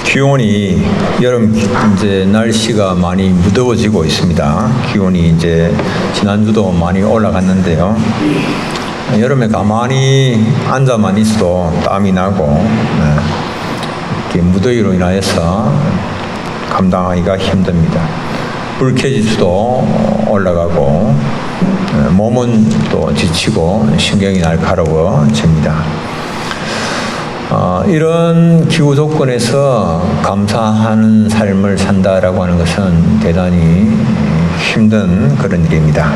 기온이 여름 이제 날씨가 많이 무더워지고 있습니다. 기온이 이제 지난주도 많이 올라갔는데요. 여름에 가만히 앉아만 있어도 땀이 나고 이렇게 무더위로 인하여서 감당하기가 힘듭니다. 불쾌지수도 올라가고 몸은 또 지치고 신경이 날카로워집니다. 이런 기후 조건에서 감사하는 삶을 산다라고 하는 것은 대단히 힘든 그런 일입니다.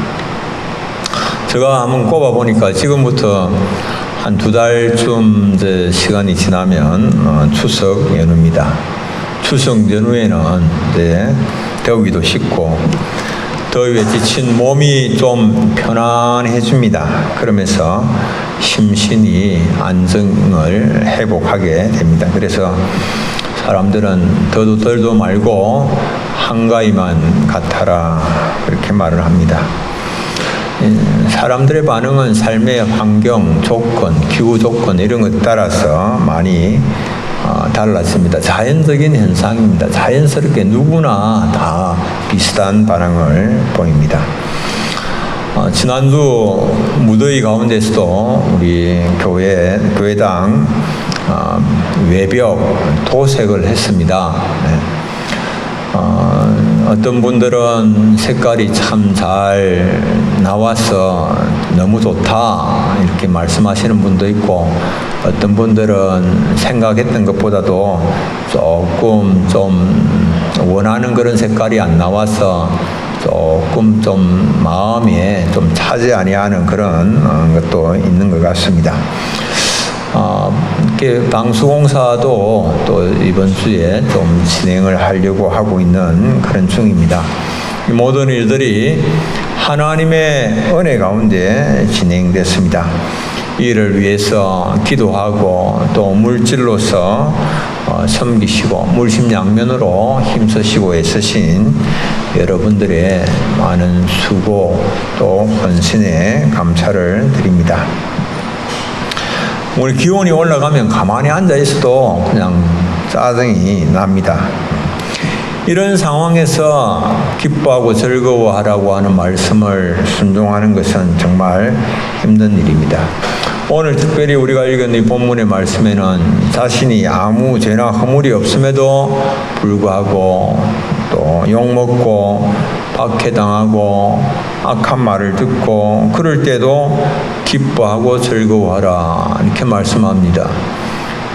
제가 한번 꼽아보니까 지금부터 한 2달쯤 이제 시간이 지나면 추석 연휴입니다. 추석 연휴에는 이제 더위도 식고 더위에 지친 몸이 좀 편안해집니다. 그러면서 심신이 안정을 회복하게 됩니다. 그래서 사람들은 더도 덜도 말고 한가위만 같아라 그렇게 말을 합니다. 사람들의 반응은 삶의 환경, 조건, 기후 조건 이런 것 따라서 많이 달랐습니다. 자연적인 현상입니다. 자연스럽게 누구나 다 비슷한 반응을 보입니다. 지난주 무더위 가운데서도 우리 교회당 외벽 도색을 했습니다. 어떤 분들은 색깔이 참 잘 나와서 너무 좋다 이렇게 말씀하시는 분도 있고, 어떤 분들은 생각했던 것보다도 조금 좀 원하는 그런 색깔이 안 나와서 조금 좀 마음에 좀 차지 아니하는 그런 것도 있는 것 같습니다. 이렇게 방수공사도 또 이번 주에 좀 진행을 하려고 하고 있는 그런 중입니다. 이 모든 일들이 하나님의 은혜 가운데 진행됐습니다. 이를 위해서 기도하고 또 물질로서 섬기시고 물심양면으로 힘쓰시고 애쓰신 여러분들의 많은 수고 또 헌신에 감사를 드립니다. 우리 기온이 올라가면 가만히 앉아 있어도 그냥 짜증이 납니다. 이런 상황에서 기뻐하고 즐거워하라고 하는 말씀을 순종하는 것은 정말 힘든 일입니다. 오늘 특별히 우리가 읽은 이 본문의 말씀에는 자신이 아무 죄나 허물이 없음에도 불구하고 또 욕먹고 박해당하고 악한 말을 듣고 그럴 때도 기뻐하고 즐거워하라 이렇게 말씀합니다.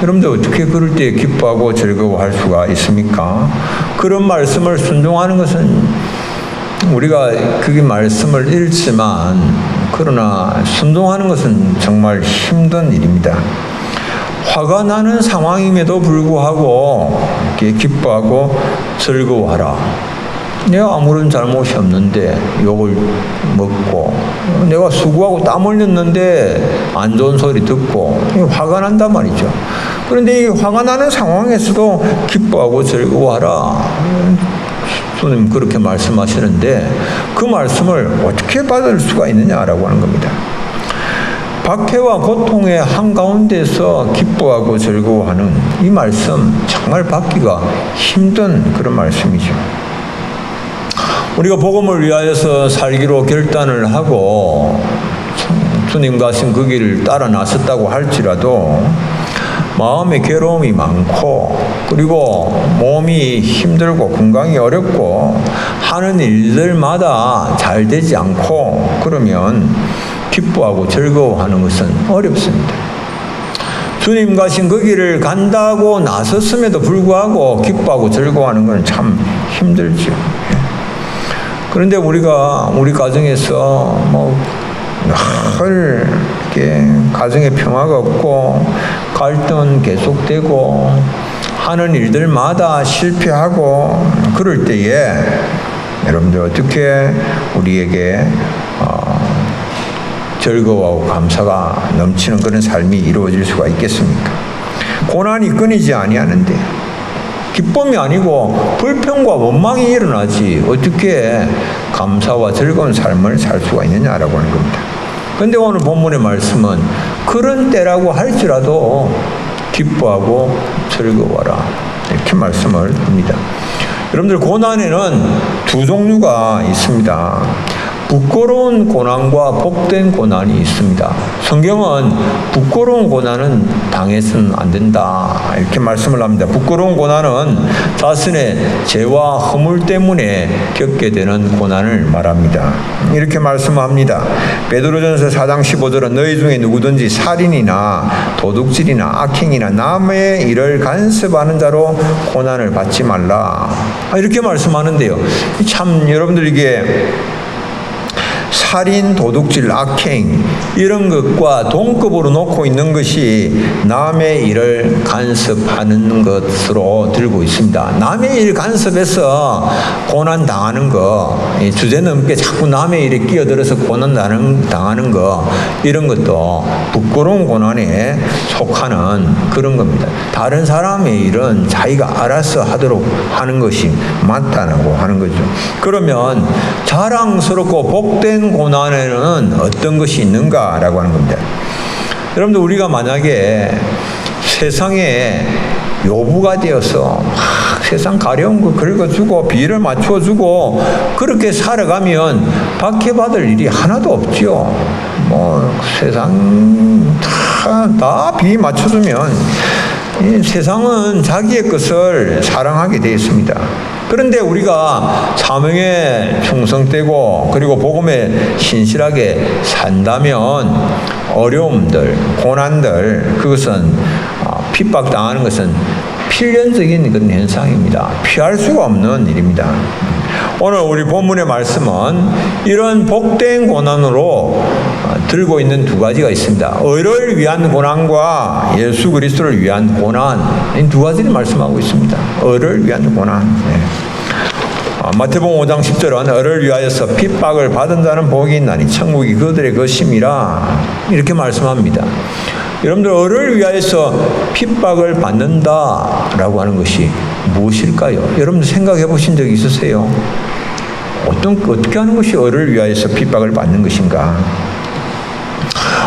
여러분들 어떻게 그럴 때 기뻐하고 즐거워할 수가 있습니까? 그런 말씀을 순종하는 것은 우리가 그 말씀을 읽지만 그러나 순종하는 것은 정말 힘든 일입니다. 화가 나는 상황임에도 불구하고 이렇게 기뻐하고 즐거워하라. 내가 아무런 잘못이 없는데 욕을 먹고 내가 수고하고 땀 흘렸는데 안 좋은 소리 듣고 화가 난단 말이죠. 그런데 이 화가 나는 상황에서도 기뻐하고 즐거워하라. 주님 그렇게 말씀하시는데 그 말씀을 어떻게 받을 수가 있느냐라고 하는 겁니다. 박해와 고통의 한가운데서 기뻐하고 즐거워하는 이 말씀 정말 받기가 힘든 그런 말씀이죠. 우리가 복음을 위하여서 살기로 결단을 하고 주님 가신 그 길을 따라 나섰다고 할지라도 마음에 괴로움이 많고 그리고 몸이 힘들고 건강이 어렵고 하는 일들마다 잘 되지 않고 그러면 기뻐하고 즐거워하는 것은 어렵습니다. 주님 가신 그 길을 간다고 나섰음에도 불구하고 기뻐하고 즐거워하는 건 참 힘들죠. 그런데 우리가 우리 가정에서 늘 이렇게 가정에 평화가 없고 갈등은 계속되고 하는 일들마다 실패하고 그럴 때에 여러분들 어떻게 우리에게 즐거워하고 감사가 넘치는 그런 삶이 이루어질 수가 있겠습니까? 고난이 끊이지 아니하는데 기쁨이 아니고 불평과 원망이 일어나지 어떻게 감사와 즐거운 삶을 살 수가 있느냐라고 하는 겁니다. 그런데 오늘 본문의 말씀은 그런 때라고 할지라도 기뻐하고 즐거워라. 이렇게 말씀을 합니다. 여러분들, 고난에는 두 종류가 있습니다. 부끄러운 고난과 복된 고난이 있습니다. 성경은 부끄러운 고난은 당해서는 안 된다, 이렇게 말씀을 합니다. 부끄러운 고난은 자신의 죄와 허물 때문에 겪게 되는 고난을 말합니다. 이렇게 말씀합니다. 베드로전서 4장 15절은 너희 중에 누구든지 살인이나 도둑질이나 악행이나 남의 일을 간섭하는 자로 고난을 받지 말라, 이렇게 말씀하는데요. 참 여러분들, 이게 살인, 도둑질, 악행 이런 것과 동급으로 놓고 있는 것이 남의 일을 간섭하는 것으로 들고 있습니다. 남의 일 간섭해서 고난 당하는 거, 주제넘게 자꾸 남의 일에 끼어들어서 고난 당하는 거, 이런 것도 부끄러운 고난에 속하는 그런 겁니다. 다른 사람의 일은 자기가 알아서 하도록 하는 것이 맞다고 하는 거죠. 그러면 자랑스럽고 복된 고난에는 어떤 것이 있는가라고 하는 겁니다. 여러분들, 우리가 만약에 세상에 요부가 되어서 막 세상 가려운 거 긁어주고 비를 맞춰주고 그렇게 살아가면 박해받을 일이 하나도 없지요. 세상 다 비 맞춰주면 이 세상은 자기의 것을 사랑하게 되어 있습니다. 그런데 우리가 사명에 충성되고 그리고 복음에 신실하게 산다면 어려움들, 고난들, 그것은 핍박당하는 것은 필연적인 그런 현상입니다. 피할 수가 없는 일입니다. 오늘 우리 본문의 말씀은 이런 복된 고난으로 들고 있는 두 가지가 있습니다. 의를 위한 고난과 예수 그리스도를 위한 고난, 이 두 가지를 말씀하고 있습니다. 의를 위한 고난. 마태복음 5장 10절은 의를 위하여서 핍박을 받은 자는 복이 있나니 천국이 그들의 것임이라, 이렇게 말씀합니다. 여러분들, 의를 위하여서 핍박을 받는다라고 하는 것이 무엇일까요? 여러분들 생각해 보신 적 있으세요? 어떻게 하는 것이 의를 위하여서 핍박을 받는 것인가?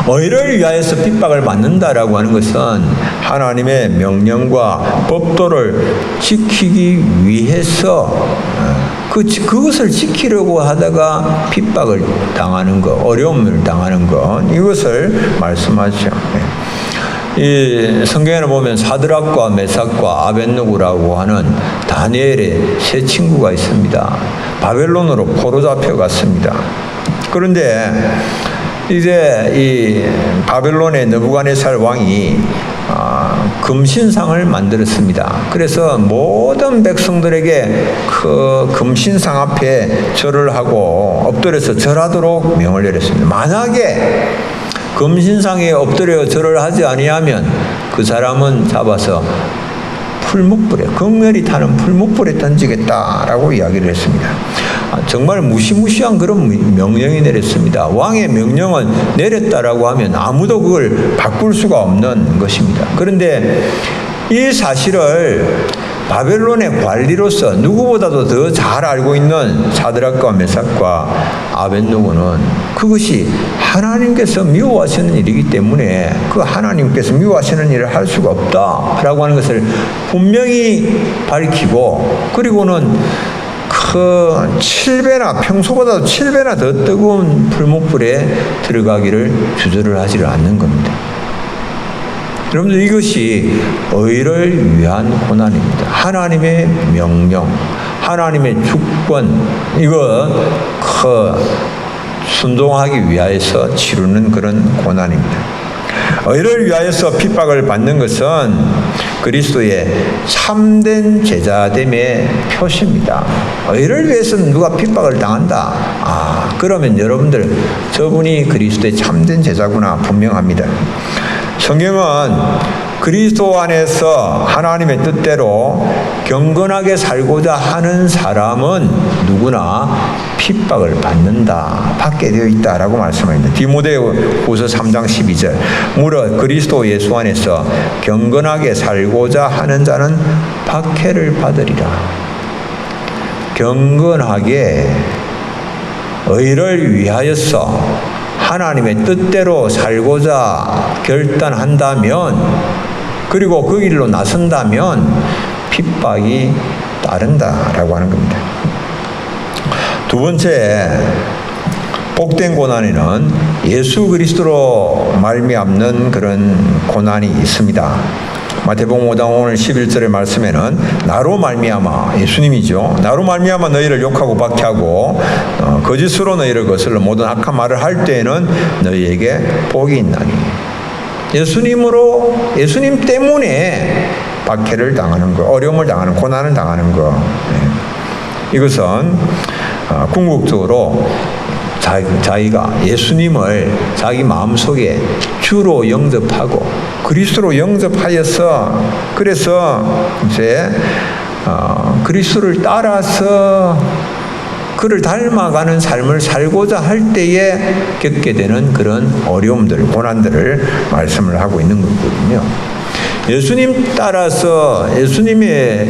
의를 위하여서 핍박을 받는다라고 하는 것은 하나님의 명령과 법도를 지키기 위해서 그것을 지키려고 하다가 핍박을 당하는 것, 어려움을 당하는 것, 이것을 말씀하죠. 이 성경에 보면 사드락과 메삭과 아벳느고라고 하는 다니엘의 세 친구가 있습니다. 바벨론으로 포로 잡혀갔습니다. 그런데 이제 이 바벨론의 느부갓네살 왕이 금신상을 만들었습니다. 그래서 모든 백성들에게 그 금신상 앞에 절을 하고 엎드려서 절하도록 명을 내렸습니다. 만약에 금신상에 엎드려 절을 하지 아니하면 그 사람은 잡아서 풀무불에, 극렬히 타는 풀무불에 던지겠다라고 이야기를 했습니다. 정말 무시무시한 그런 명령이 내렸습니다. 왕의 명령을 내렸다라고 하면 아무도 그걸 바꿀 수가 없는 것입니다. 그런데 이 사실을 바벨론의 관리로서 누구보다도 더 잘 알고 있는 사드락과 메삭과 아벳느고는 그것이 하나님께서 미워하시는 일이기 때문에 그 하나님께서 미워하시는 일을 할 수가 없다라고 하는 것을 분명히 밝히고, 그리고는 그 7배나, 평소보다도 7배나 더 뜨거운 풀무불에 들어가기를 주저를 하지를 않는 겁니다. 여러분들, 이것이 의를 위한 고난입니다. 하나님의 명령, 하나님의 주권, 이거 순종하기 위하여서 치르는 그런 고난입니다. 의를 위하여서 핍박을 받는 것은 그리스도의 참된 제자됨의 표시입니다. 의를 위해서는 누가 핍박을 당한다? 그러면 여러분들, 저분이 그리스도의 참된 제자구나 분명합니다. 성경은 그리스도 안에서 하나님의 뜻대로 경건하게 살고자 하는 사람은 누구나 핍박을 받게 되어 있다라고 말씀합니다. 디모데후서 3장 12절, 무릇 그리스도 예수 안에서 경건하게 살고자 하는 자는 박해를 받으리라. 경건하게 의를 위하여서 하나님의 뜻대로 살고자 결단한다면 그리고 그 길로 나선다면 핍박이 따른다라고 하는 겁니다. 두 번째, 복된 고난에는 예수 그리스도로 말미암는 그런 고난이 있습니다. 마태복음 5장 오늘 11절의 말씀에는 나로 말미암아, 예수님이죠. 나로 말미암아 너희를 욕하고 박해하고 거짓으로 너희를 거슬러 모든 악한 말을 할 때에는 너희에게 복이 있나니. 예수님 때문에 박해를 당하는 거, 어려움을 당하는, 고난을 당하는 거. 이것은 궁극적으로 자기가 예수님을 자기 마음속에 주로 영접하고 그리스도로 영접하여서, 그래서 이제 그리스도를 따라서 그를 닮아가는 삶을 살고자 할 때에 겪게 되는 그런 어려움들, 고난들을 말씀을 하고 있는 거거든요. 예수님 따라서 예수님의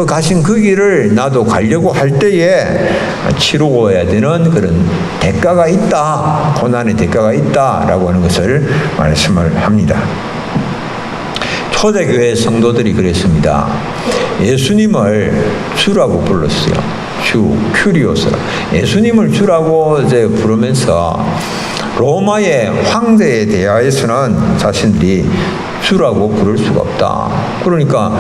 가신 그 길을 나도 가려고 할 때에 치루어야 되는 그런 대가가 있다, 고난의 대가가 있다라고 하는 것을 말씀을 합니다. 초대교회 성도들이 그랬습니다. 예수님을 주라고 불렀어요. 주, 큐리오스. 예수님을 주라고 이제 부르면서 로마의 황제에 대하여서는 자신들이 주라고 부를 수가 없다. 그러니까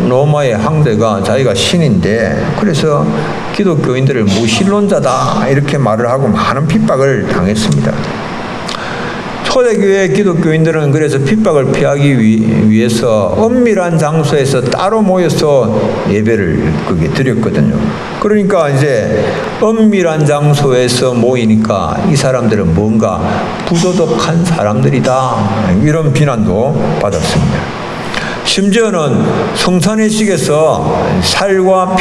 로마의 황제가 자기가 신인데, 그래서 기독교인들을 무신론자다 이렇게 말을 하고 많은 핍박을 당했습니다. 초대교회 기독교인들은 그래서 핍박을 피하기 위해서 엄밀한 장소에서 따로 모여서 예배를 그게 드렸거든요. 그러니까 이제 엄밀한 장소에서 모이니까 이 사람들은 뭔가 부도덕한 사람들이다, 이런 비난도 받았습니다. 심지어는 성찬의식에서 살과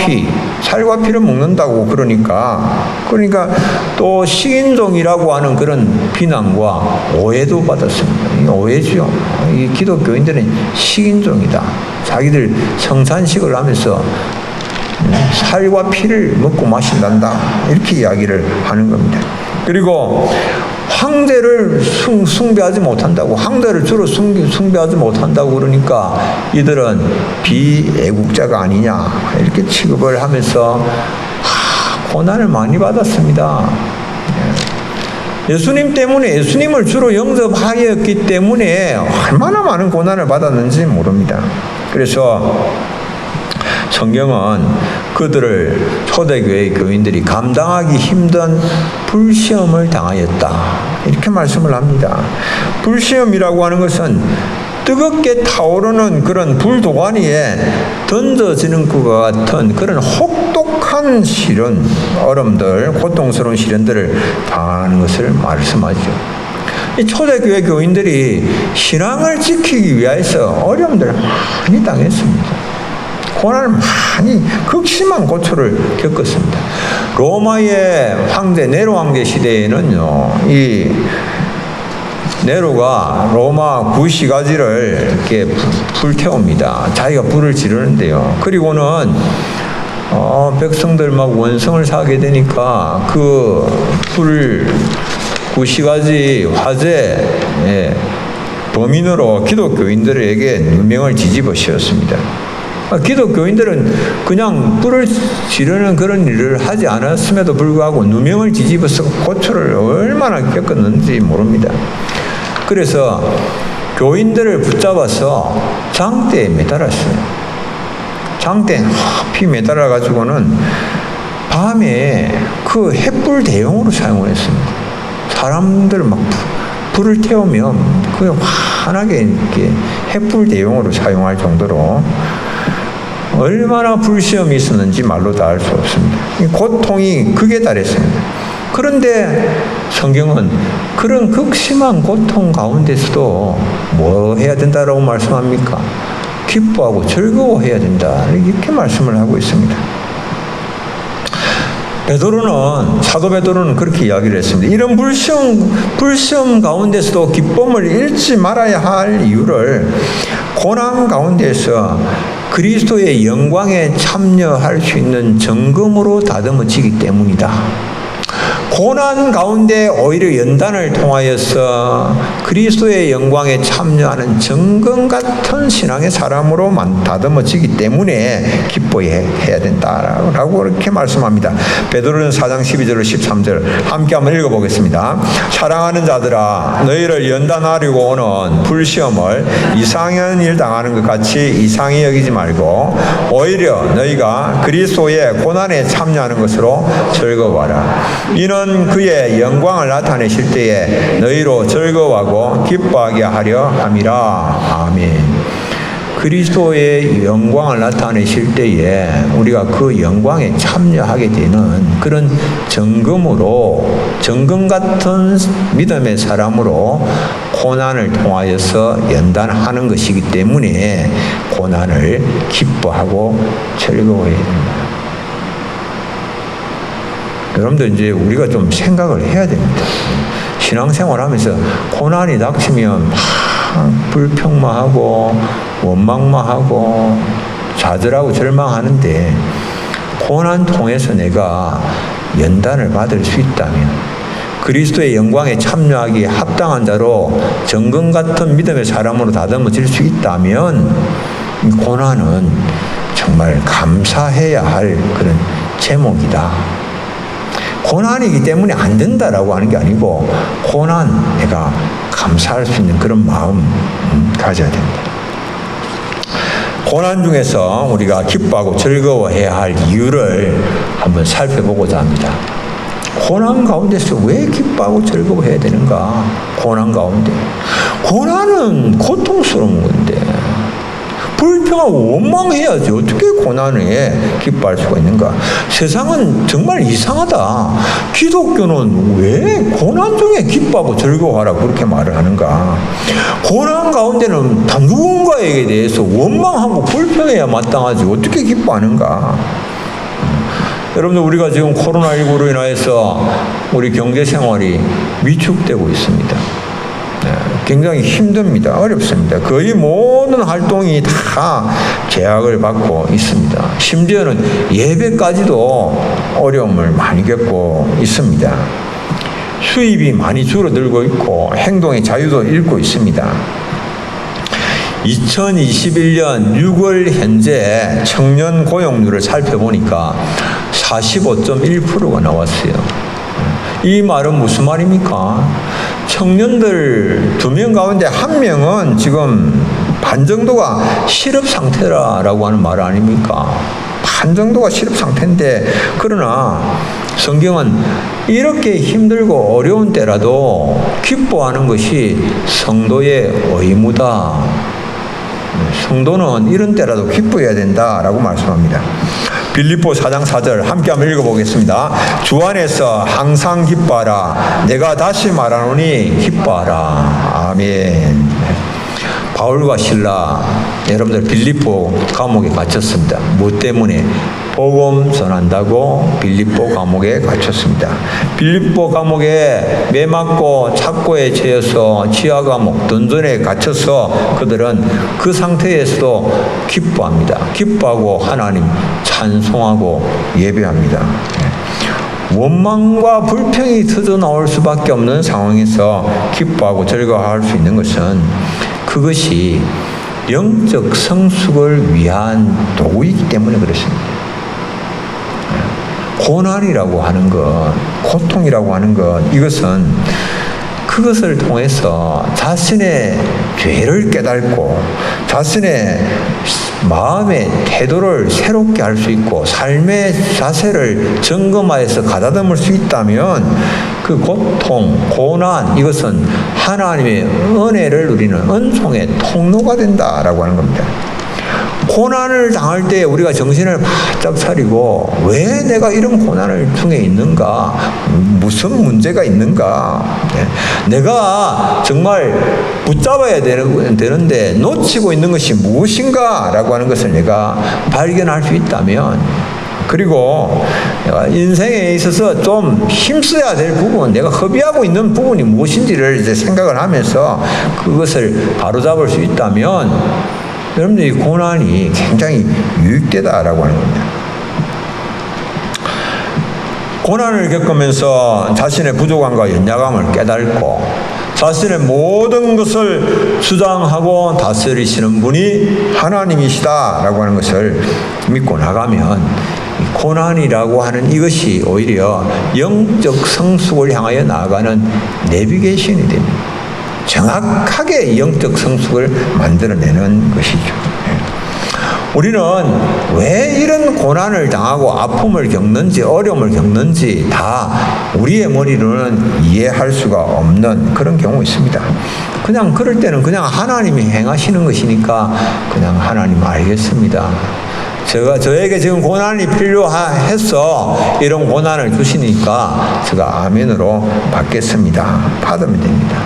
피를 먹는다고 그러니까 또 식인종이라고 하는 그런 비난과 오해도 받았습니다. 이 오해죠. 이 기독교인들은 식인종이다. 자기들 성찬식을 하면서 살과 피를 먹고 마신단다, 이렇게 이야기를 하는 겁니다. 그리고 황제를 숭배하지 못한다고, 황제를 주로 숭배하지 못한다고 그러니까 이들은 비애국자가 아니냐 이렇게 취급을 하면서 고난을 많이 받았습니다. 예수님 때문에, 예수님을 주로 영접하였기 때문에 얼마나 많은 고난을 받았는지 모릅니다. 그래서 성경은 그들을, 초대교회 교인들이 감당하기 힘든 불시험을 당하였다, 이렇게 말씀을 합니다. 불시험이라고 하는 것은 뜨겁게 타오르는 그런 불도가니에 던져지는 것과 같은 그런 혹독한 시련, 어려움들, 고통스러운 시련들을 당하는 것을 말씀하죠. 이 초대교회 교인들이 신앙을 지키기 위해서 어려움들을 많이 당했습니다. 고난을 많이, 극심한 고초를 겪었습니다. 로마의 황제, 네로 황제 시대에는요, 이 네로가 로마 구시가지를 이렇게 불태웁니다. 자기가 불을 지르는데요. 그리고는 백성들 막 원성을 사게 되니까 그 구시가지 화재 범인으로 기독교인들에게 누명을 뒤집어 씌웠습니다. 기독교인들은 그냥 불을 지르는 그런 일을 하지 않았음에도 불구하고 누명을 뒤집어서 고초를 얼마나 겪었는지 모릅니다. 그래서 교인들을 붙잡아서 장대에 매달았어요. 장대에 피 매달아가지고는 밤에 그 횃불 대용으로 사용을 했습니다. 사람들 막 불을 태우면 그게 환하게 이렇게 횃불 대용으로 사용할 정도로 얼마나 불시험이 있었는지 말로 다 알 수 없습니다. 고통이 극에 달했습니다. 그런데 성경은 그런 극심한 고통 가운데서도 뭐 해야 된다라고 말씀합니까? 기뻐하고 즐거워해야 된다, 이렇게 말씀을 하고 있습니다. 사도 베드로는 그렇게 이야기를 했습니다. 이런 불시험 가운데서도 기쁨을 잃지 말아야 할 이유를 고난 가운데서 그리스도의 영광에 참여할 수 있는 정금으로 다듬어지기 때문이다. 고난 가운데 오히려 연단을 통하여서 그리스도의 영광에 참여하는 정금 같은 신앙의 사람으로 다듬어지기 때문에 기뻐해야 된다라고 그렇게 말씀합니다. 베드로는 4장 12절로 13절 함께 한번 읽어보겠습니다. 사랑하는 자들아, 너희를 연단하려고 오는 불시험을 이상한 일 당하는 것 같이 이상히 여기지 말고 오히려 너희가 그리스도의 고난에 참여하는 것으로 즐거워하라. 이는 그의 영광을 나타내실 때에 너희로 즐거워하고 기뻐하게 하려 함이라. 아멘. 그리스도의 영광을 나타내실 때에 우리가 그 영광에 참여하게 되는 그런 정금 같은 믿음의 사람으로 고난을 통하여서 연단하는 것이기 때문에 고난을 기뻐하고 즐거워해야 됩니다. 여러분들 이제 우리가 좀 생각을 해야 됩니다. 신앙생활 하면서 고난이 닥치면 불평만 하고 원망만 하고 좌절하고 절망하는데 고난 통해서 내가 연단을 받을 수 있다면 그리스도의 영광에 참여하기에 합당한 자로 정금 같은 믿음의 사람으로 다듬어질 수 있다면 고난은 정말 감사해야 할 그런 제목이다. 고난이기 때문에 안 된다라고 하는 게 아니고 고난 내가 감사할 수 있는 그런 마음 가져야 됩니다. 고난 중에서 우리가 기뻐하고 즐거워해야 할 이유를 한번 살펴보고자 합니다. 고난 가운데서 왜 기뻐하고 즐거워해야 되는가? 고난 가운데. 고난은 고통스러운 건데 불평하고 원망해야지 어떻게 고난에 기뻐할 수가 있는가? 세상은 정말 이상하다. 기독교는 왜 고난 중에 기뻐하고 즐거워하라 그렇게 말을 하는가? 고난 가운데는 누군가에게 대해서 원망하고 불평해야 마땅하지 어떻게 기뻐하는가? 여러분들 우리가 지금 코로나19로 인하여서 우리 경제생활이 위축되고 있습니다. 굉장히 힘듭니다. 어렵습니다. 거의 모든 활동이 다 제약을 받고 있습니다. 심지어는 예배까지도 어려움을 많이 겪고 있습니다. 수입이 많이 줄어들고 있고 행동의 자유도 잃고 있습니다. 2021년 6월 현재 청년 고용률을 살펴보니까 45.1%가 나왔어요. 이 말은 무슨 말입니까? 청년들 2명 가운데 1명은 지금 반 정도가 실업 상태라고 하는 말 아닙니까? 반 정도가 실업 상태인데 그러나 성경은 이렇게 힘들고 어려운 때라도 기뻐하는 것이 성도의 의무다. 성도는 이런 때라도 기뻐해야 된다라고 말씀합니다. 빌립보 4장 4절 함께 한번 읽어보겠습니다. 주 안에서 항상 기뻐하라. 내가 다시 말하노니 기뻐하라. 아멘. 바울과 실라 여러분들 빌립보 감옥에 갇혔습니다. 뭐 때문에? 복음 전한다고 빌립보 감옥에 갇혔습니다. 빌립보 감옥에 매맞고 착고에 채여서 지하 감옥 던전에 갇혀서 그들은 그 상태에서도 기뻐합니다. 기뻐하고 하나님 찬송하고 예배합니다. 원망과 불평이 터져 나올 수밖에 없는 상황에서 기뻐하고 즐거워할 수 있는 것은 그것이 영적 성숙을 위한 도구이기 때문에 그렇습니다. 고난이라고 하는 것, 고통이라고 하는 것, 이것은 그것을 통해서 자신의 죄를 깨닫고 자신의 마음의 태도를 새롭게 할 수 있고 삶의 자세를 점검하여서 가다듬을 수 있다면 그 고통, 고난 이것은 하나님의 은혜를 누리는 은총의 통로가 된다라고 하는 겁니다. 고난을 당할 때 우리가 정신을 바짝 차리고 왜 내가 이런 고난을 통해 있는가? 무슨 문제가 있는가? 내가 정말 붙잡아야 되는데 놓치고 있는 것이 무엇인가? 라고 하는 것을 내가 발견할 수 있다면 그리고 내가 인생에 있어서 좀 힘써야 될 부분, 내가 허비하고 있는 부분이 무엇인지를 이제 생각을 하면서 그것을 바로잡을 수 있다면 여러분들 이 고난이 굉장히 유익되다라고 하는 겁니다. 고난을 겪으면서 자신의 부족함과 연약함을 깨닫고 자신의 모든 것을 주장하고 다스리시는 분이 하나님이시다라고 하는 것을 믿고 나가면 고난이라고 하는 이것이 오히려 영적 성숙을 향하여 나아가는 내비게이션이 됩니다. 정확하게 영적 성숙을 만들어내는 것이죠. 우리는 왜 이런 고난을 당하고 아픔을 겪는지 어려움을 겪는지 다 우리의 머리로는 이해할 수가 없는 그런 경우 있습니다. 그냥 그럴 때는 그냥 하나님이 행하시는 것이니까 그냥 하나님 알겠습니다. 저에게 지금 고난이 필요해서 이런 고난을 주시니까 제가 아멘으로 받겠습니다. 받으면 됩니다.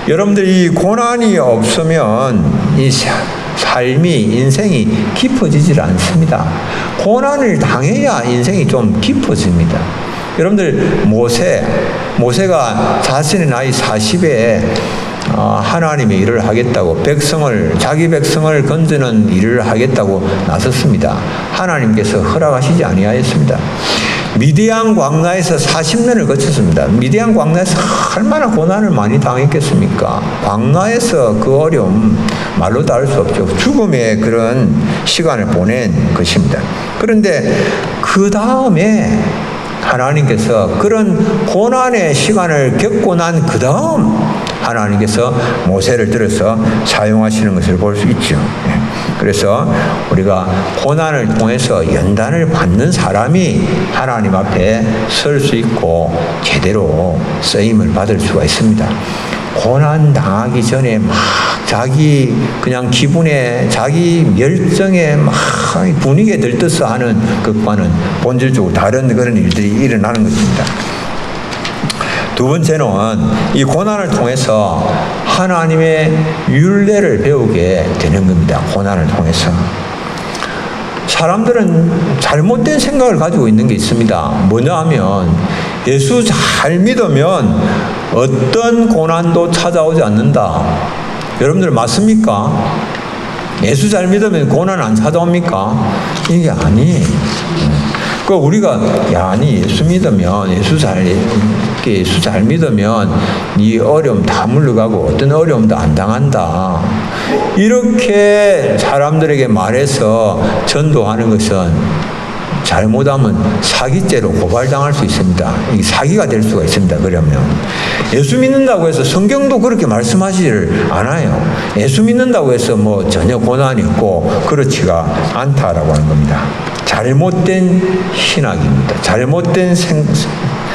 여러분들 이 고난이 없으면 이 삶이 인생이 깊어지질 않습니다. 고난을 당해야 인생이 좀 깊어집니다. 여러분들 모세가 자신의 나이 40에 하나님의 일을 하겠다고 자기 백성을 건지는 일을 하겠다고 나섰습니다. 하나님께서 허락하시지 아니하였습니다. 미디안 광야에서 40년을 거쳤습니다. 미디안 광야에서 얼마나 고난을 많이 당했겠습니까? 광야에서 그 어려움 말로 다 할 수 없죠. 죽음의 그런 시간을 보낸 것입니다. 그런데 그 다음에 하나님께서 그런 고난의 시간을 겪고 난 그 다음 하나님께서 모세를 들어서 사용하시는 것을 볼 수 있죠. 그래서 우리가 고난을 통해서 연단을 받는 사람이 하나님 앞에 설 수 있고 제대로 쓰임을 받을 수가 있습니다. 고난 당하기 전에 막 자기 그냥 기분에 자기 멸정에 막 분위기에 들떠서 하는 것과는 본질적으로 다른 그런 일들이 일어나는 것입니다. 두 번째는 이 고난을 통해서 하나님의 율례를 배우게 되는 겁니다. 고난을 통해서. 사람들은 잘못된 생각을 가지고 있는 게 있습니다. 뭐냐 하면 예수 잘 믿으면 어떤 고난도 찾아오지 않는다. 여러분들 맞습니까? 예수 잘 믿으면 고난 안 찾아옵니까? 이게 아니에요. 그 우리가 아니 예수 믿으면 예수 잘 믿으면 네 어려움 다 물러가고 어떤 어려움도 안 당한다. 이렇게 사람들에게 말해서 전도하는 것은 잘못하면 사기죄로 고발당할 수 있습니다. 이게 사기가 될 수가 있습니다. 그러면 예수 믿는다고 해서 성경도 그렇게 말씀하지를 않아요. 예수 믿는다고 해서 뭐 전혀 고난이 없고 그렇지가 않다라고 하는 겁니다. 잘못된 신학입니다. 잘못된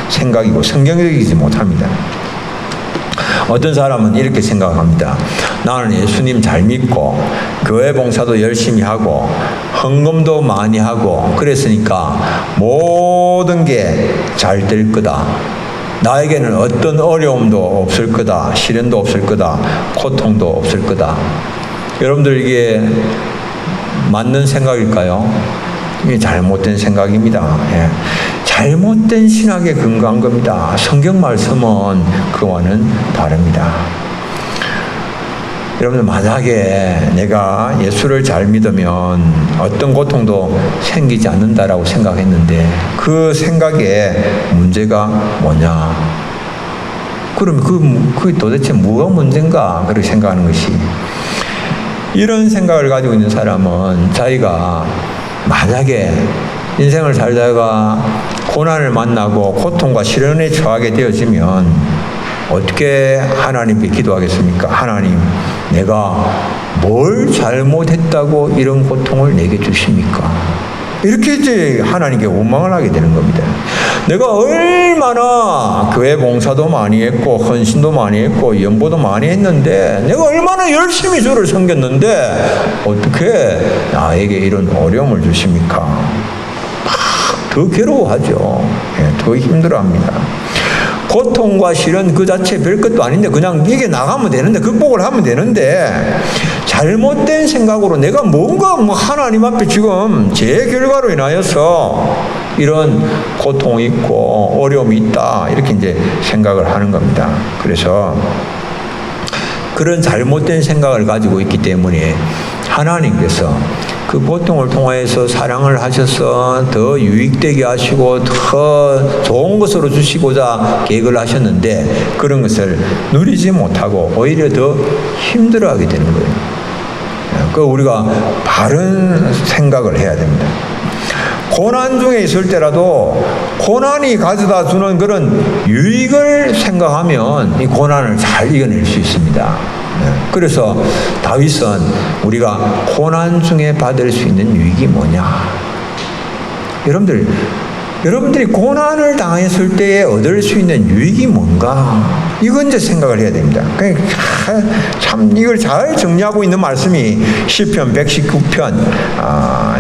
생각이고 성경적이지 못합니다. 어떤 사람은 이렇게 생각합니다. 나는 예수님 잘 믿고 교회 봉사도 열심히 하고 헌금도 많이 하고 그랬으니까 모든 게 잘 될 거다. 나에게는 어떤 어려움도 없을 거다. 시련도 없을 거다. 고통도 없을 거다. 여러분들 이게 맞는 생각일까요? 이게 잘못된 생각입니다. 예. 잘못된 신학에 근거한 겁니다. 성경 말씀은 그와는 다릅니다. 여러분들 만약에 내가 예수를 잘 믿으면 어떤 고통도 생기지 않는다라고 생각했는데 그 생각에 문제가 뭐냐? 그럼 그게 도대체 뭐가 문제인가? 그렇게 생각하는 것이 이런 생각을 가지고 있는 사람은 자기가 만약에 인생을 살다가 고난을 만나고 고통과 시련에 처하게 되어지면 어떻게 하나님께 기도하겠습니까? 하나님, 내가 뭘 잘못했다고 이런 고통을 내게 주십니까? 이렇게 이제 하나님께 원망을 하게 되는 겁니다. 내가 얼마나 교회 봉사도 많이 했고 헌신도 많이 했고 연보도 많이 했는데 내가 얼마나 열심히 주를 섬겼는데 어떻게 나에게 이런 어려움을 주십니까? 더 괴로워하죠. 더 힘들어합니다. 고통과 시련 그 자체 별것도 아닌데 그냥 이게 나가면 되는데 극복을 하면 되는데 잘못된 생각으로 내가 뭔가 하나님 앞에 지금 제 결과로 인하여서 이런 고통이 있고 어려움이 있다 이렇게 이제 생각을 하는 겁니다. 그래서 그런 잘못된 생각을 가지고 있기 때문에 하나님께서 그 고통을 통해서 사랑을 하셔서 더 유익되게 하시고 더 좋은 것으로 주시고자 계획을 하셨는데 그런 것을 누리지 못하고 오히려 더 힘들어하게 되는 거예요. 그 우리가 바른 생각을 해야 됩니다. 고난 중에 있을 때라도 고난이 가져다 주는 그런 유익을 생각하면 이 고난을 잘 이겨낼 수 있습니다. 그래서 다윗은 우리가 고난 중에 받을 수 있는 유익이 뭐냐? 여러분들이 고난을 당했을 때에 얻을 수 있는 유익이 뭔가? 이건 이제 생각을 해야 됩니다. 참 이걸 잘 정리하고 있는 말씀이 시편 119편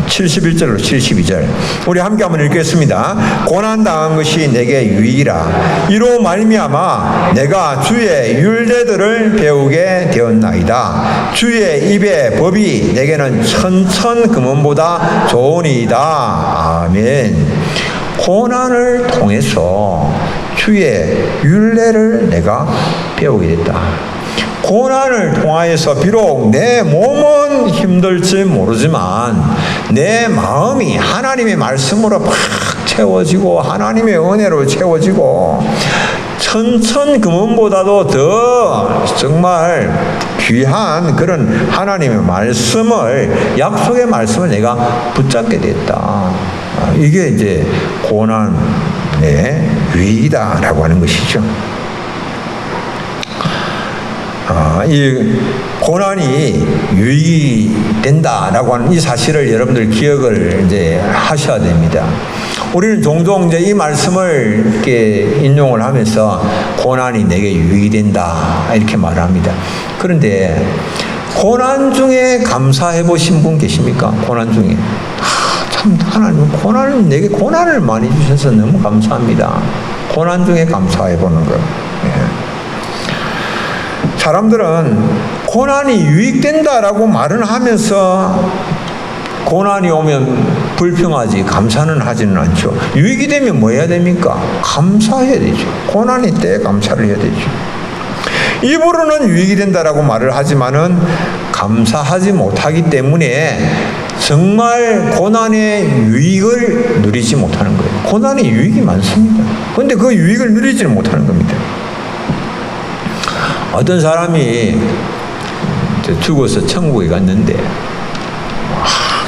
71절로 72절. 우리 함께 한번 읽겠습니다. 고난 당한 것이 내게 유익이라. 이로 말미암아 내가 주의 율례들을 배우게 되었나이다. 주의 입의 법이 내게는 천천 금은보다 좋으니이다. 아멘. 고난을 통해서 주의 율례를 내가 배우게 됐다. 고난을 통하여서 비록 내 몸은 힘들지 모르지만 내 마음이 하나님의 말씀으로 팍 채워지고 하나님의 은혜로 채워지고 천천 금은보다도 더 정말 귀한 그런 하나님의 말씀을 약속의 말씀을 내가 붙잡게 됐다. 이게 이제 고난의 유익이다라고 하는 것이죠. 이 고난이 유익이 된다라고 하는 이 사실을 여러분들 기억을 이제 하셔야 됩니다. 우리는 종종 이제 이 말씀을 이렇게 인용을 하면서 고난이 내게 유익이 된다 이렇게 말합니다. 그런데 고난 중에 감사해 보신 분 계십니까? 고난 중에 참 하나님 내게 고난을 많이 주셔서 너무 감사합니다. 고난 중에 감사해 보는 거. 사람들은 고난이 유익된다라고 말은 하면서 고난이 오면 불평하지 감사는 하지는 않죠. 유익이 되면 뭐 해야 됩니까? 감사해야 되죠. 고난이 때 감사를 해야 되죠. 입으로는 유익이 된다라고 말을 하지만은 감사하지 못하기 때문에 정말 고난의 유익을 누리지 못하는 거예요. 고난의 유익이 많습니다. 그런데 그 유익을 누리지 못하는 겁니다. 어떤 사람이 죽어서 천국에 갔는데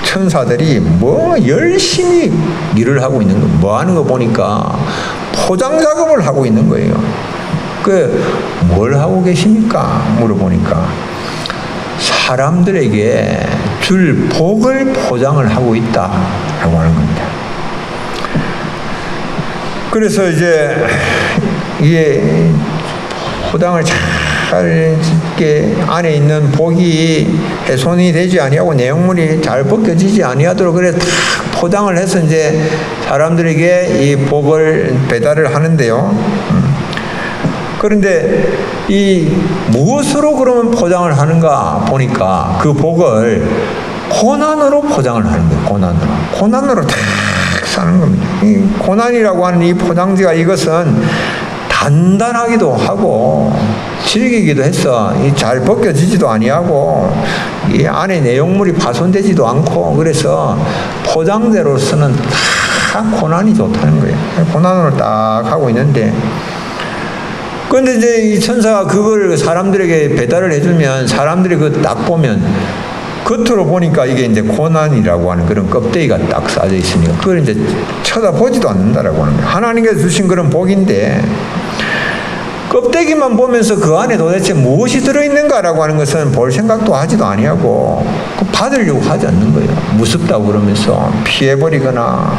천사들이 뭐 열심히 일을 하고 있는 거, 뭐 하는 거 보니까 포장 작업을 하고 있는 거예요. 뭘 하고 계십니까? 물어보니까 사람들에게 줄 복을 포장을 하고 있다라고 하는 겁니다. 그래서 이제 이게 포장을 잘 이렇게 안에 있는 복이 훼손이 되지 아니하고 내용물이 잘 벗겨지지 아니하도록 그래 다 포장을 해서 이제 사람들에게 이 복을 배달을 하는데요. 그런데 이 무엇으로 그러면 포장을 하는가 보니까 그 복을 고난으로 포장을 하는 거예요. 고난으로 탁 사는 겁니다. 이 고난이라고 하는 이 포장지가 이것은 단단하기도 하고 질기기도 해서 잘 벗겨지지도 아니하고 이 안에 내용물이 파손되지도 않고 그래서 포장재로서는 다 고난이 좋다는 거예요. 고난으로 딱 하고 있는데 그런데 이제 이 천사가 그걸 사람들에게 배달을 해주면 사람들이 그거 딱 보면 겉으로 보니까 이게 이제 고난이라고 하는 그런 껍데기가 딱 쌓여 있으니까 그걸 이제 쳐다보지도 않는다라고 하는 거예요. 하나님께서 주신 그런 복인데 껍데기만 보면서 그 안에 도대체 무엇이 들어있는가라고 하는 것은 볼 생각도 하지도 아니하고 받으려고 하지 않는 거예요. 무섭다고 그러면서 피해버리거나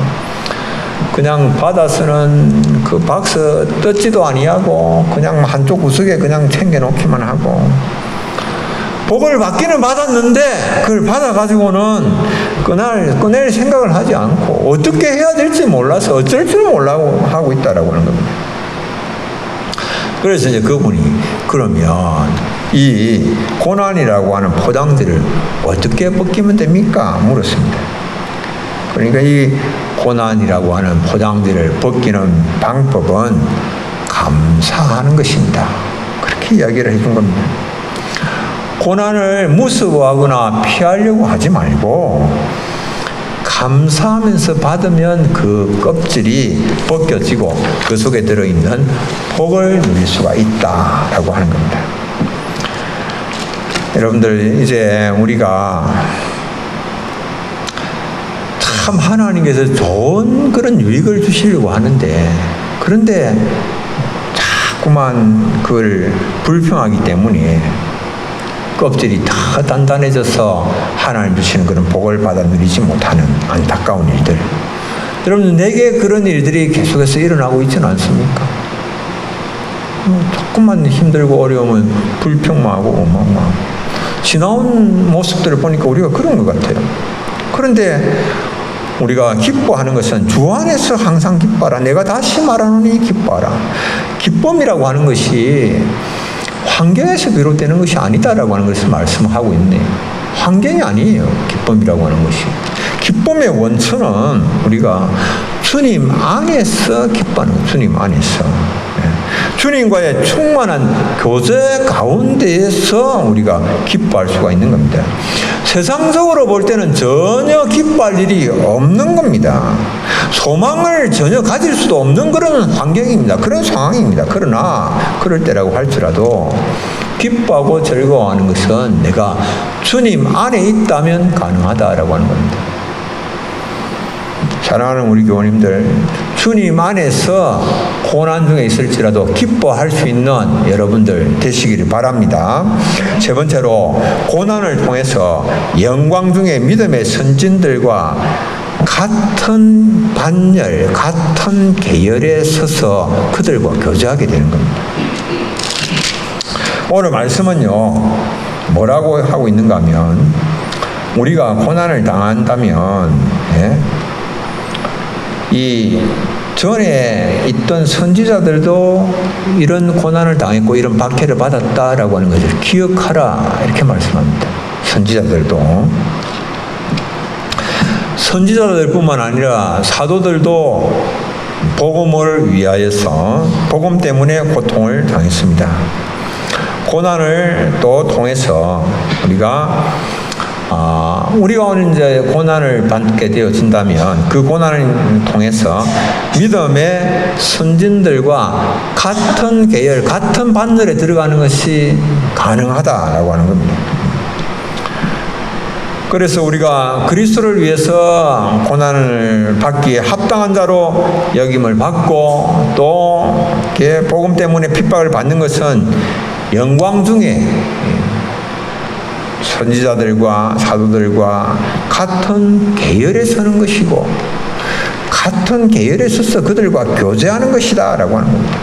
그냥 받아서는 그 박스 뜯지도 아니하고 그냥 한쪽 구석에 그냥 챙겨놓기만 하고 복을 받기는 받았는데 그걸 받아가지고는 꺼낼 생각을 하지 않고 어떻게 해야 될지 몰라서 어쩔 줄 몰라고 하고 있다라고 하는 겁니다. 그래서 이제 그분이 그러면 이 고난이라고 하는 포장지를 어떻게 벗기면 됩니까? 물었습니다. 그러니까 이 고난이라고 하는 포장지를 벗기는 방법은 감사하는 것입니다. 그렇게 이야기를 해준 겁니다. 고난을 무서워하거나 피하려고 하지 말고 감사하면서 받으면 그 껍질이 벗겨지고 그 속에 들어있는 복을 누릴 수가 있다라고 하는 겁니다. 여러분들, 이제 우리가 참 하나님께서 좋은 그런 유익을 주시려고 하는데, 그런데 자꾸만 그걸 불평하기 때문에 껍질이 다 단단해져서 하나님 주시는 그런 복을 받아 누리지 못하는 안타까운 일들. 여러분, 내게 그런 일들이 계속해서 일어나고 있지는 않습니까? 조금만 힘들고 어려우면 불평만 하고 원망만. 지나온 모습들을 보니까 우리가 그런 것 같아요. 그런데 우리가 기뻐하는 것은 주 안에서 항상 기뻐하라. 내가 다시 말하노니 기뻐하라. 기쁨이라고 하는 것이 환경에서 비롯되는 것이 아니다라고 하는 것을 말씀하고 있네요. 환경이 아니에요. 기쁨이라고 하는 것이. 기쁨의 원천은 우리가 주님 안에서 기뻐하는 거예요. 주님 안에서. 주님과의 충만한 교제 가운데에서 우리가 기뻐할 수가 있는 겁니다. 세상적으로 볼 때는 전혀 기뻐할 일이 없는 겁니다. 소망을 전혀 가질 수도 없는 그런 환경입니다. 그런 상황입니다. 그러나 그럴 때라고 할지라도 기뻐하고 즐거워하는 것은 내가 주님 안에 있다면 가능하다라고 하는 겁니다. 사랑하는 우리 교우님들, 주님 안에서 고난 중에 있을지라도 기뻐할 수 있는 여러분들 되시기를 바랍니다. 세 번째로, 고난을 통해서 영광 중에 믿음의 선진들과 같은 반열, 같은 계열에 서서 그들과 교제하게 되는 겁니다. 오늘 말씀은요, 뭐라고 하고 있는가 하면, 우리가 고난을 당한다면, 이 전에 있던 선지자들도 이런 고난을 당했고 이런 박해를 받았다라고 하는 것을 기억하라, 이렇게 말씀합니다. 선지자들뿐만 아니라 사도들도 복음을 위하여서 복음 때문에 고통을 당했습니다. 고난을 또 통해서 우리가 오늘 이제 고난을 받게 되어진다면 그 고난을 통해서 믿음의 선진들과 같은 계열, 같은 반열에 들어가는 것이 가능하다라고 하는 겁니다. 그래서 우리가 그리스도를 위해서 고난을 받기에 합당한 자로 여김을 받고 또 복음 때문에 핍박을 받는 것은 영광 중에 선지자들과 사도들과 같은 계열에 서는 것이고 같은 계열에 서서 그들과 교제하는 것이다 라고 하는 겁니다.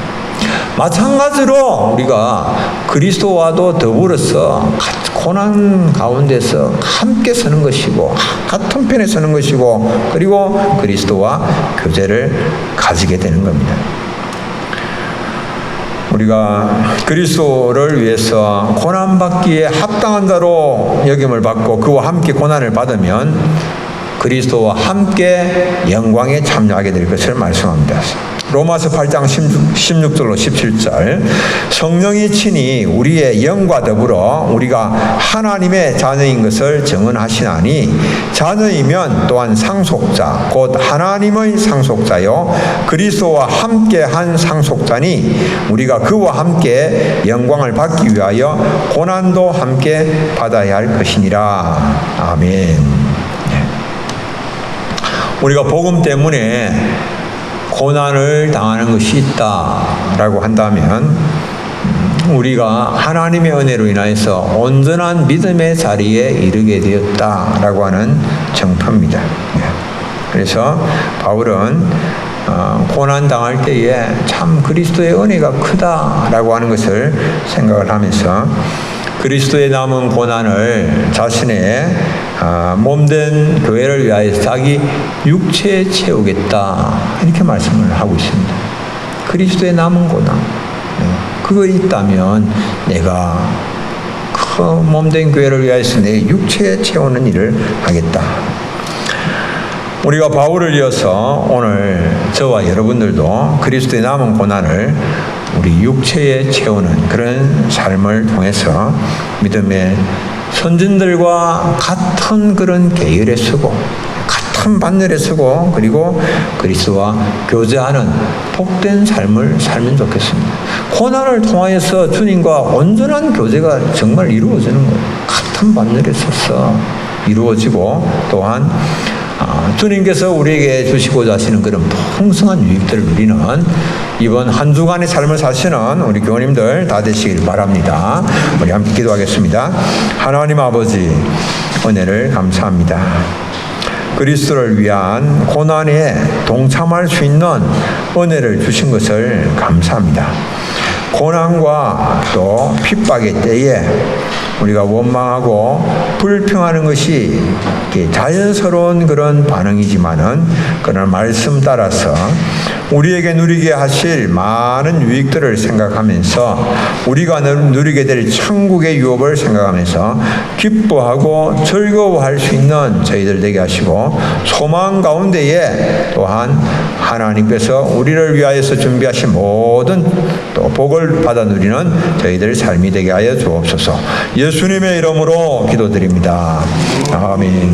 마찬가지로 우리가 그리스도와도 더불어서 고난 가운데서 함께 서는 것이고 같은 편에 서는 것이고 그리고 그리스도와 교제를 가지게 되는 겁니다. 우리가 그리스도를 위해서 고난받기에 합당한 자로 여김을 받고 그와 함께 고난을 받으면 그리스도와 함께 영광에 참여하게 될 것을 말씀합니다. 로마서 8장 16절로 17절, 성령이 친히 우리의 영과 더불어 우리가 하나님의 자녀인 것을 증언하시나니 자녀이면 또한 상속자 곧 하나님의 상속자요 그리스도와 함께한 상속자니 우리가 그와 함께 영광을 받기 위하여 고난도 함께 받아야 할 것이니라. 아멘. 우리가 복음 때문에 고난을 당하는 것이 있다라고 한다면 우리가 하나님의 은혜로 인하여서 온전한 믿음의 자리에 이르게 되었다라고 하는 정표입니다. 그래서 바울은 고난 당할 때에 참 그리스도의 은혜가 크다라고 하는 것을 생각을 하면서 그리스도의 남은 고난을 자신의 몸된 교회를 위하여 자기 육체에 채우겠다 이렇게 말씀을 하고 있습니다. 그리스도의 남은 고난 그거 있다면 내가 그 몸된 교회를 위하여서 내 육체에 채우는 일을 하겠다. 우리가 바울을 이어서 오늘 저와 여러분들도 그리스도의 남은 고난을 우리 육체에 채우는 그런 삶을 통해서 믿음의 선진들과 같은 그런 계열에 서고 같은 반열에 서고 그리고 그리스도와 교제하는 복된 삶을 살면 좋겠습니다. 고난을 통하여서 주님과 온전한 교제가 정말 이루어지는 거예요. 같은 반열에 서서 이루어지고 또한 주님께서 우리에게 주시고자 하시는 그런 풍성한 유익들을 누리는 이번 한 주간의 삶을 사시는 우리 교우님들 다 되시길 바랍니다. 우리 함께 기도하겠습니다. 하나님 아버지, 은혜를 감사합니다. 그리스도를 위한 고난에 동참할 수 있는 은혜를 주신 것을 감사합니다. 고난과 또 핍박의 때에 우리가 원망하고 불평하는 것이 자연스러운 그런 반응이지만은 그런 말씀 따라서 우리에게 누리게 하실 많은 유익들을 생각하면서 우리가 누리게 될 천국의 유업을 생각하면서 기뻐하고 즐거워할 수 있는 저희들 되게 하시고 소망 가운데에 또한 하나님께서 우리를 위하여서 준비하신 모든 또 복을 받아 누리는 저희들 삶이 되게 하여 주옵소서. 예수님의 이름으로 기도드립니다. 아멘.